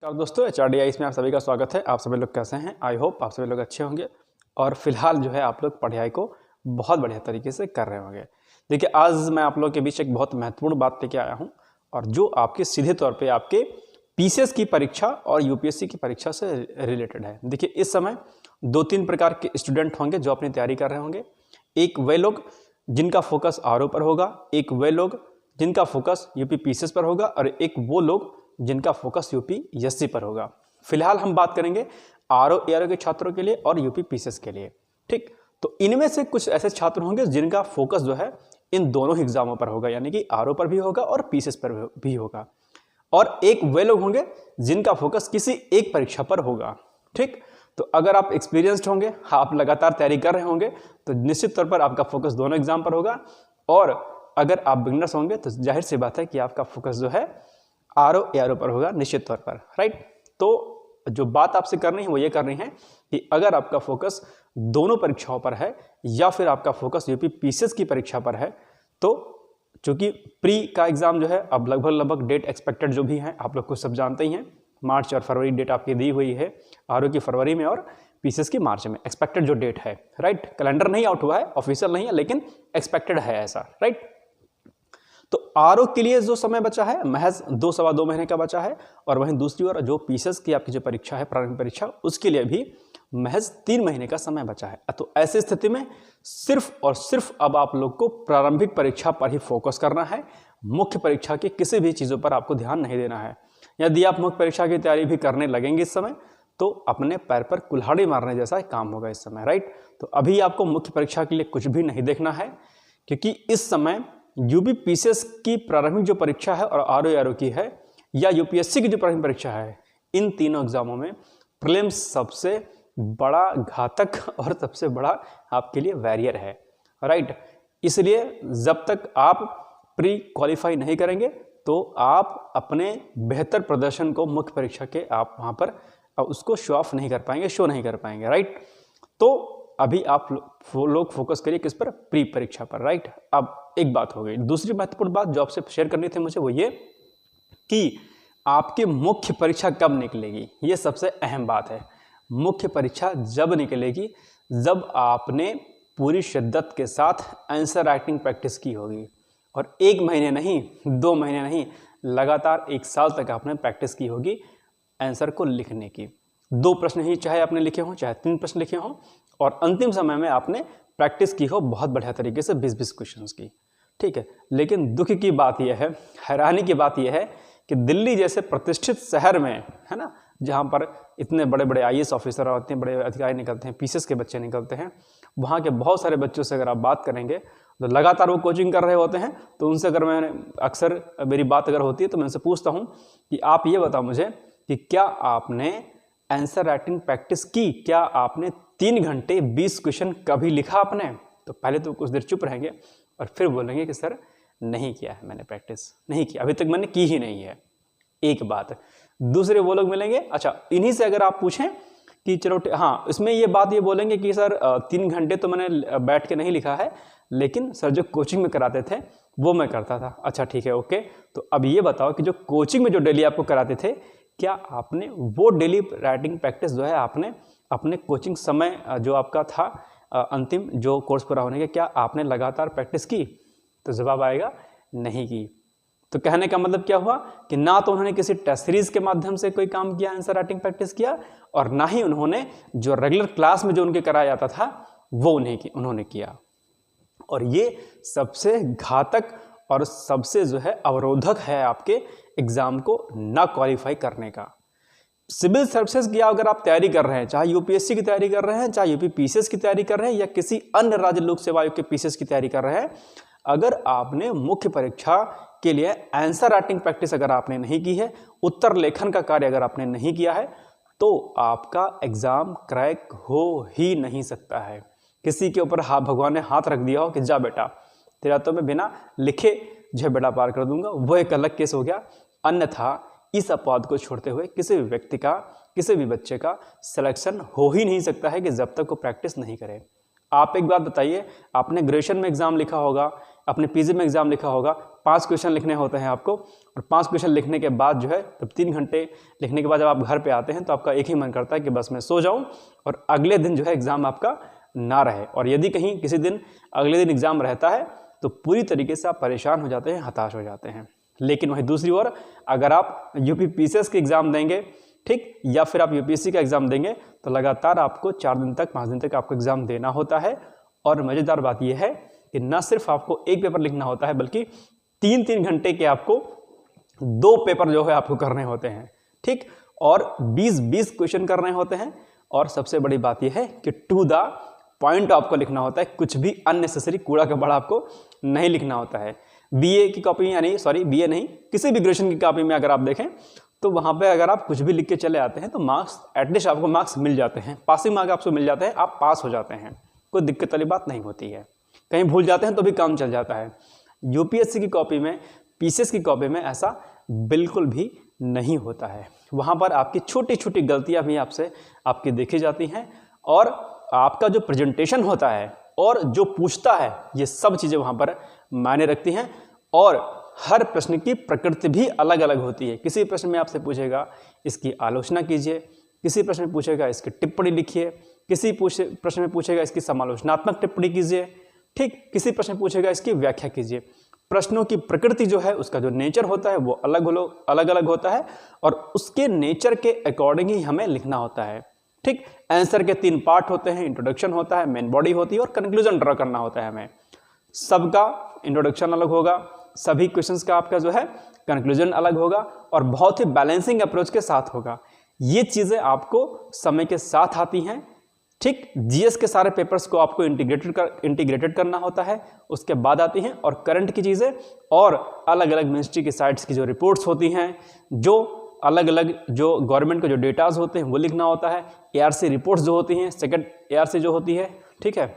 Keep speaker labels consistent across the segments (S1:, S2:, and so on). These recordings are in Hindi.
S1: नमस्कार दोस्तों, HRDI में आप सभी का स्वागत है। आप सभी लोग कैसे हैं? आई होप आप सभी लोग अच्छे होंगे और फिलहाल जो है आप लोग पढ़ाई को बहुत बढ़िया तरीके से कर रहे होंगे। देखिए, आज मैं आप लोगों के बीच एक बहुत महत्वपूर्ण बात लेके आया हूं और जो आपके सीधे तौर पे आपके पीसीएस की परीक्षा और यूपीएससी की परीक्षा से रिलेटेड है। देखिए, इस समय 2-3 प्रकार के स्टूडेंट होंगे जो अपनी तैयारी कर रहे होंगे। एक वे लोग जिनका फोकस आरओ पर होगा, एक वे लोग जिनका फोकस यूपी पीसीएस पर होगा और एक वो लोग जिनका फोकस यूपीएससी पर होगा। फिलहाल हम बात करेंगे आरओ एआरओ के छात्रों के लिए और यूपी पीसीएस के लिए। ठीक, तो इनमें से कुछ ऐसे छात्र होंगे जिनका फोकस जो है इन दोनों ही एग्जामों पर होगा, यानी कि आरओ पर भी होगा और पीसीएस पर भी होगा। और एक वे लोग होंगे जिनका फोकस किसी एक परीक्षा पर होगा। ठीक, तो अगर आप एक्सपीरियंस्ड होंगे, आप लगातार तैयारी कर रहे होंगे, तो निश्चित तौर पर आपका फोकस दोनों एग्जाम पर होगा। और अगर आप बिगिनर्स होंगे तो जाहिर सी बात है कि आपका फोकस जो है आरओ एआरओ पर होगा निश्चित तौर पर। राइट, तो जो बात आपसे करनी है वो ये करनी है कि अगर आपका फोकस दोनों परीक्षाओं पर है या फिर आपका फोकस यूपी पीसीएस की परीक्षा पर है, तो चूंकि प्री का एग्जाम जो है अब लगभग डेट एक्सपेक्टेड जो भी है आप लोग को सब जानते ही हैं। मार्च और फरवरी डेट आपकी दी हुई है, आरओ की फरवरी में और पीसीएस की मार्च में एक्सपेक्टेड जो डेट है। राइट, कैलेंडर नहीं आउट हुआ है, ऑफिशियल नहीं है, लेकिन एक्सपेक्टेड है ऐसा। राइट, तो आरओ के लिए जो समय बचा है महज 2-2.25 महीने का बचा है, और वहीं दूसरी ओर जो पीसीएस की आपकी जो परीक्षा है, प्रारंभिक परीक्षा, उसके लिए भी महज 3 महीने का समय बचा है। तो ऐसी स्थिति में सिर्फ और सिर्फ अब आप लोग को प्रारंभिक परीक्षा पर ही फोकस करना है। मुख्य परीक्षा की किसी भी चीज़ों पर आपको ध्यान नहीं देना है। यदि आप मुख्य परीक्षा की तैयारी भी करने लगेंगे इस समय, तो अपने पैर पर कुल्हाड़ी मारने जैसा काम होगा इस समय। राइट, तो अभी आपको मुख्य परीक्षा के लिए कुछ भी नहीं देखना है, क्योंकि इस समय यूपी पीसीएस की प्रारंभिक जो परीक्षा है और आरओ एआरओ की है या यूपीएससी की जो प्रारंभिक परीक्षा है, इन तीनों एग्जामों में प्रीलिम्स सबसे बड़ा घातक और सबसे बड़ा आपके लिए वैरियर है। राइट, इसलिए जब तक आप प्री क्वालिफाई नहीं करेंगे तो आप अपने बेहतर प्रदर्शन को मुख्य परीक्षा के आप वहाँ पर उसको शो ऑफ नहीं कर पाएंगे, शो नहीं कर पाएंगे। राइट, तो अभी आप लोग फोकस करिए किस पर? प्री परीक्षा पर। राइट, अब एक बात हो गई। दूसरी महत्वपूर्ण बात जो आपसे शेयर करनी थी मुझे वो ये कि आपकी मुख्य परीक्षा कब निकलेगी, ये सबसे अहम बात है। मुख्य परीक्षा जब निकलेगी जब आपने पूरी शिद्दत के साथ आंसर राइटिंग प्रैक्टिस की होगी, और 1 महीने नहीं, 2 महीने नहीं, लगातार 1 साल तक आपने प्रैक्टिस की होगी आंसर को लिखने की। 2 प्रश्न ही चाहे आपने लिखे हों, चाहे 3 प्रश्न लिखे हों, और अंतिम समय में आपने प्रैक्टिस की हो बहुत बढ़िया तरीके से 20-20 क्वेश्चंस की। ठीक है, लेकिन दुख की बात यह है, हैरानी की बात यह है कि दिल्ली जैसे प्रतिष्ठित शहर में, है ना, जहाँ पर इतने बड़े बड़े आईएएस ऑफिसर और इतने बड़े अधिकारी निकलते हैं, पीसीएस के बच्चे निकलते हैं, वहाँ के बहुत सारे बच्चों से अगर आप बात करेंगे तो लगातार वो कोचिंग कर रहे होते हैं। तो उनसे अगर मैंने अक्सर मेरी बात अगर होती है तो मैं उनसे पूछता हूँ कि आप ये बताओ मुझे कि क्या आपने आंसर राइटिंग प्रैक्टिस की? क्या आपने 3 घंटे 20 क्वेश्चन कभी लिखा आपने? तो पहले तो कुछ देर चुप रहेंगे और फिर बोलेंगे कि सर नहीं किया है, मैंने प्रैक्टिस नहीं किया, अभी तक मैंने की ही नहीं है। एक बात। दूसरे वो लोग मिलेंगे, अच्छा, इन्हीं से अगर आप पूछें कि चलो हाँ, इसमें ये बात ये बोलेंगे कि सर 3 घंटे तो मैंने बैठ के नहीं लिखा है, लेकिन सर जो कोचिंग में कराते थे वो मैं करता था। अच्छा ठीक है, ओके, तो अब ये बताओ कि जो कोचिंग में जो डेली आपको कराते थे, क्या आपने वो डेली राइटिंग प्रैक्टिस जो है आपने अपने कोचिंग समय जो आपका था अंतिम जो कोर्स पूरा होने के, क्या आपने लगातार प्रैक्टिस की? तो जवाब आएगा नहीं की। तो कहने का मतलब क्या हुआ कि ना तो उन्होंने किसी टेस्ट सीरीज के माध्यम से कोई काम किया, आंसर राइटिंग प्रैक्टिस किया, और ना ही उन्होंने जो रेगुलर क्लास में जो उनके कराया जाता था वो उन्होंने किया। और ये सबसे घातक और सबसे जो है अवरोधक है आपके एग्जाम को ना क्वालिफाई करने का। सिविल सर्विसेज की अगर आप तैयारी कर रहे हैं, चाहे यूपीएससी की तैयारी कर रहे हैं, चाहे यूपी पीसीएस की तैयारी कर रहे हैं, या किसी अन्य राज्य लोक सेवा आयोग के पीसीएस की तैयारी कर रहे हैं, अगर आपने मुख्य परीक्षा के लिए आंसर राइटिंग प्रैक्टिस अगर आपने नहीं की है, उत्तर लेखन का कार्य अगर आपने नहीं किया है, तो आपका एग्जाम क्रैक हो ही नहीं सकता है। किसी के ऊपर भगवान ने हाथ रख दिया हो कि जा बेटा तेरा तो मैं बिना लिखे जो बेड़ा पार कर दूंगा, वो एक अलग केस हो गया। अन्यथा इस अपवाद को छोड़ते हुए किसी भी व्यक्ति का, किसी भी बच्चे का सिलेक्शन हो ही नहीं सकता है कि जब तक वो प्रैक्टिस नहीं करे। आप एक बात बताइए, आपने ग्रेजुएशन में एग्जाम लिखा होगा अपने पीजी में एग्जाम लिखा होगा, 5 क्वेश्चन लिखने होते हैं आपको, और 5 क्वेश्चन लिखने के बाद जो है तब 3 घंटे लिखने के बाद जब आप घर पे आते हैं तो आपका एक ही मन करता है कि बस मैं सो जाऊं और अगले दिन जो है एग्जाम आपका ना रहे। और यदि कहीं किसी दिन अगले दिन एग्जाम रहता है तो पूरी तरीके से आप परेशान हो जाते हैं, हताश हो जाते हैं। लेकिन वहीं दूसरी ओर अगर आप यूपी पीसीएस के एग्जाम देंगे, ठीक, या फिर आप यूपीएससी का एग्जाम देंगे तो लगातार आपको 4 दिन तक 5 दिन तक आपको एग्जाम देना होता है। और मजेदार बात यह है कि न सिर्फ आपको एक पेपर लिखना होता है बल्कि 3-3 घंटे के आपको 2 पेपर जो है आपको करने होते हैं, ठीक, और 20-20 क्वेश्चन करने होते हैं। और सबसे बड़ी बात यह है कि टू द पॉइंट आपको लिखना होता है, कुछ भी अननेसेसरी कूड़ा कबाड़ा आपको नहीं लिखना होता है। बीए की कॉपी यानी बीए नहीं, किसी भी ग्रेजुएशन की कॉपी में अगर आप देखें तो वहाँ पे अगर आप कुछ भी लिख के चले आते हैं तो मार्क्स एटलीस्ट आपको मार्क्स मिल जाते हैं, पासिंग मार्क्स आपको मिल जाते हैं, आप पास हो जाते हैं, कोई दिक्कत वाली बात नहीं होती है। कहीं भूल जाते हैं तो भी काम चल जाता है। यूपीएससी की कॉपी में, पीसीएस की कॉपी में ऐसा बिल्कुल भी नहीं होता है। वहाँ पर आपकी छोटी छोटी गलतियाँ भी आपसे आपकी देखी जाती हैं और आपका जो प्रेजेंटेशन होता है और जो पूछता है, ये सब चीज़ें वहाँ पर मायने रखती हैं। और हर प्रश्न की प्रकृति भी अलग अलग होती है। किसी प्रश्न में आपसे पूछेगा इसकी आलोचना कीजिए, किसी प्रश्न में पूछेगा इसकी टिप्पणी लिखिए, किसी प्रश्न में पूछेगा इसकी समालोचनात्मक टिप्पणी कीजिए, ठीक, किसी प्रश्न में पूछेगा इसकी व्याख्या कीजिए। प्रश्नों की प्रकृति जो है, उसका जो नेचर होता है वो अलग अलग होता है और उसके नेचर के अकॉर्डिंग ही हमें लिखना होता है, ठीक। आंसर के 3 पार्ट होते हैं, इंट्रोडक्शन होता है, मेन बॉडी होती है और कंक्लूजन ड्रा करना होता है हमें। सबका इंट्रोडक्शन अलग होगा, सभी क्वेश्चंस का आपका जो है कंक्लूजन अलग होगा और बहुत ही बैलेंसिंग अप्रोच के साथ होगा। ये चीज़ें आपको समय के साथ आती हैं, ठीक। जीएस के सारे पेपर्स को आपको इंटीग्रेटेड करना होता है, उसके बाद आती हैं और करंट की चीज़ें और अलग अलग मिनिस्ट्री की साइट्स की जो रिपोर्ट्स होती हैं, जो अलग अलग जो गवर्नमेंट के जो डेटाज होते हैं वो लिखना होता है। एआरसी रिपोर्ट्स जो होती हैं, सेकंड एआरसी जो होती है, ठीक है,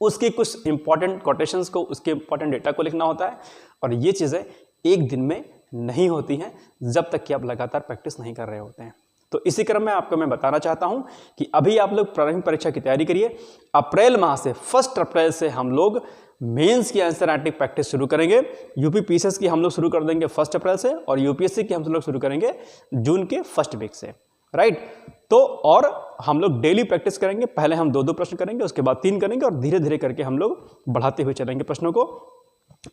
S1: उसकी कुछ इंपॉर्टेंट कोटेशंस को, उसके इंपॉर्टेंट डेटा को लिखना होता है। और ये चीज़ें एक दिन में नहीं होती हैं जब तक कि आप लगातार प्रैक्टिस नहीं कर रहे होते हैं। तो इसी क्रम में आपको मैं बताना चाहता हूं कि अभी आप लोग प्रारंभिक परीक्षा की तैयारी करिए। अप्रैल माह से 1 अप्रैल से हम लोग मेंस की आंसर राइटिंग प्रैक्टिस शुरू करेंगे। यूपी पीसीएस की हम लोग शुरू कर देंगे 1 अप्रैल से और यूपीएससी की हम लोग शुरू करेंगे जून के फर्स्ट वीक से, राइट। तो और हम लोग डेली प्रैक्टिस करेंगे। पहले हम 2-2 प्रश्न करेंगे, उसके बाद 3 करेंगे और धीरे धीरे करके हम लोग बढ़ाते हुए चलेंगे प्रश्नों को।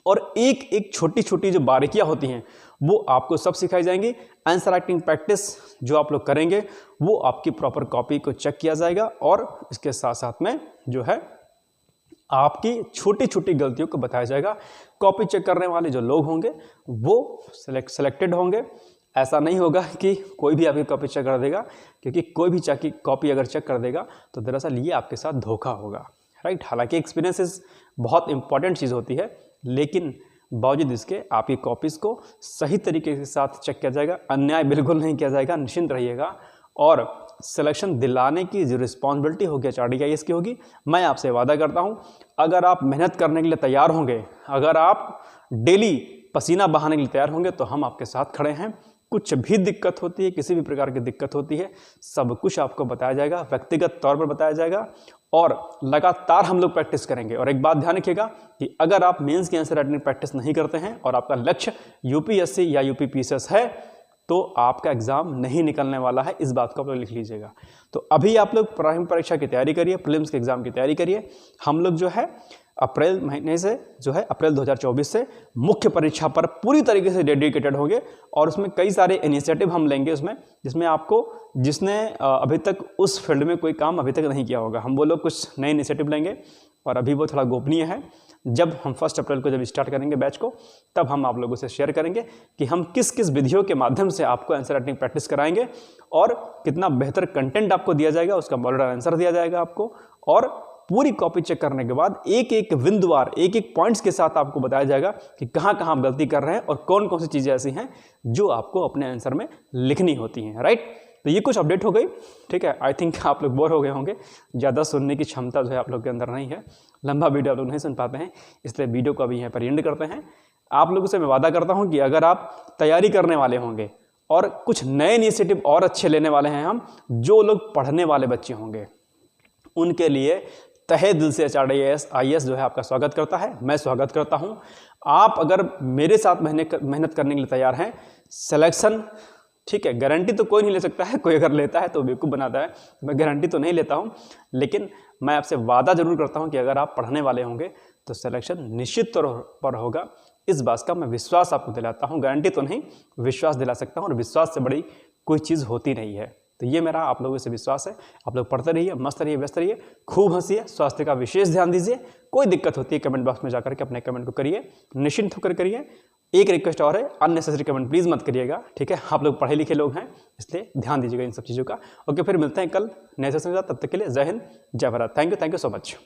S1: और एक एक छोटी छोटी जो बारीकियां होती हैं वो आपको सब सिखाई जाएंगी। आंसर राइटिंग प्रैक्टिस जो आप लोग करेंगे वो आपकी प्रॉपर कॉपी को चेक किया जाएगा और इसके साथ साथ में जो है आपकी छोटी छोटी गलतियों को बताया जाएगा। कॉपी चेक करने वाले जो लोग होंगे वो सेलेक्टेड होंगे। ऐसा नहीं होगा कि कोई भी आपकी कॉपी चेक कर देगा, क्योंकि कोई भी कॉपी अगर चेक कर देगा तो दरअसल ये आपके साथ धोखा होगा, राइट। हालांकि एक्सपीरियंसेस बहुत इंपॉर्टेंट चीज़ होती है, लेकिन बावजूद इसके आपकी कॉपीज़ को सही तरीके के साथ चेक किया जाएगा। अन्याय बिल्कुल नहीं किया जाएगा, निश्चिंत रहिएगा। और सिलेक्शन दिलाने की जो रिस्पॉन्सिबिलिटी होगी HRD की होगी। मैं आपसे वादा करता हूं, अगर आप मेहनत करने के लिए तैयार होंगे, अगर आप डेली पसीना बहाने के लिए तैयार होंगे तो हम आपके साथ खड़े हैं। कुछ भी दिक्कत होती है, किसी भी प्रकार की दिक्कत होती है, सब कुछ आपको बताया जाएगा, व्यक्तिगत तौर पर बताया जाएगा और लगातार हम लोग प्रैक्टिस करेंगे। और एक बात ध्यान रखिएगा कि अगर आप मेंस की आंसर राइटिंग प्रैक्टिस नहीं करते हैं और आपका लक्ष्य यूपीएससी या यूपी पीसीएस है तो आपका एग्जाम नहीं निकलने वाला है। इस बात को आप लोग लिख लीजिएगा। तो अभी आप लोग प्रारंभिक परीक्षा की तैयारी करिए, प्रीलिम्स के एग्जाम की तैयारी करिए। हम लोग जो है अप्रैल महीने से जो है अप्रैल 2024 से मुख्य परीक्षा पर पूरी तरीके से डेडिकेटेड होंगे और उसमें कई सारे इनिशिएटिव हम लेंगे उसमें, जिसमें आपको जिसने अभी तक उस फील्ड में कोई काम अभी तक नहीं किया होगा, हम वो लोग कुछ नए इनिशिएटिव लेंगे और अभी वो थोड़ा गोपनीय है। जब हम 1 अप्रैल को जब स्टार्ट करेंगे बैच को, तब हम आप लोगों से शेयर करेंगे कि हम किस किस विधियों के माध्यम से आपको आंसर राइटिंग प्रैक्टिस कराएंगे और कितना बेहतर कंटेंट आपको दिया जाएगा, उसका मॉडल आंसर दिया जाएगा आपको। और पूरी कॉपी चेक करने के बाद एक एक बिंदुवार, एक एक पॉइंट्स के साथ आपको बताया जाएगा कि कहाँ कहाँ आप गलती कर रहे हैं और कौन कौन सी चीज़ें ऐसी हैं जो आपको अपने आंसर में लिखनी होती हैं, राइट। तो ये कुछ अपडेट हो गई, ठीक है। आई थिंक आप लोग बोर हो गए होंगे, ज़्यादा सुनने की क्षमता जो है आप लोग के अंदर नहीं है, लंबा वीडियो आप लोग नहीं सुन पाते हैं, इसलिए वीडियो को अभी यहाँ पर एंड करते हैं। आप लोगों से मैं वादा करता हूँ कि अगर आप तैयारी करने वाले होंगे और कुछ नए इनिशिएटिव और अच्छे लेने वाले हैं हम, जो लोग पढ़ने वाले बच्चे होंगे उनके लिए तहे दिल से HRD IAS जो है आपका स्वागत करता है, मैं स्वागत करता हूं। आप अगर मेरे साथ मेहनत करने के लिए तैयार हैं, सिलेक्शन, ठीक है, गारंटी तो कोई नहीं ले सकता है, कोई अगर लेता है तो बेवकूफ़ बनाता है, मैं गारंटी तो नहीं लेता हूं, लेकिन मैं आपसे वादा जरूर करता हूं कि अगर आप पढ़ने वाले होंगे तो सिलेक्शन निश्चित तौर पर होगा। इस बात का मैं विश्वास आपको दिलाता हूं, गारंटी तो नहीं, विश्वास दिला सकता हूं, और विश्वास से बड़ी कोई चीज़ होती नहीं है। तो ये मेरा आप लोगों से विश्वास है। आप लोग पढ़ते रहिए, मस्त रहिए, व्यस्त रहिए, खूब हंसिए, स्वास्थ्य का विशेष ध्यान दीजिए। कोई दिक्कत होती है कमेंट बॉक्स में जाकर के अपने कमेंट को करिए, निश्चिंत होकर करिए। एक रिक्वेस्ट और है, अननेसेसरी कमेंट प्लीज़ मत करिएगा, ठीक है। आप लोग पढ़े लिखे लोग हैं, इसलिए ध्यान दीजिएगा इन सब चीज़ों का। ओके, फिर मिलते हैं कल नए सेशन के साथ। तब तक के लिए जय हिंद, जय Bharat. Thank you so much.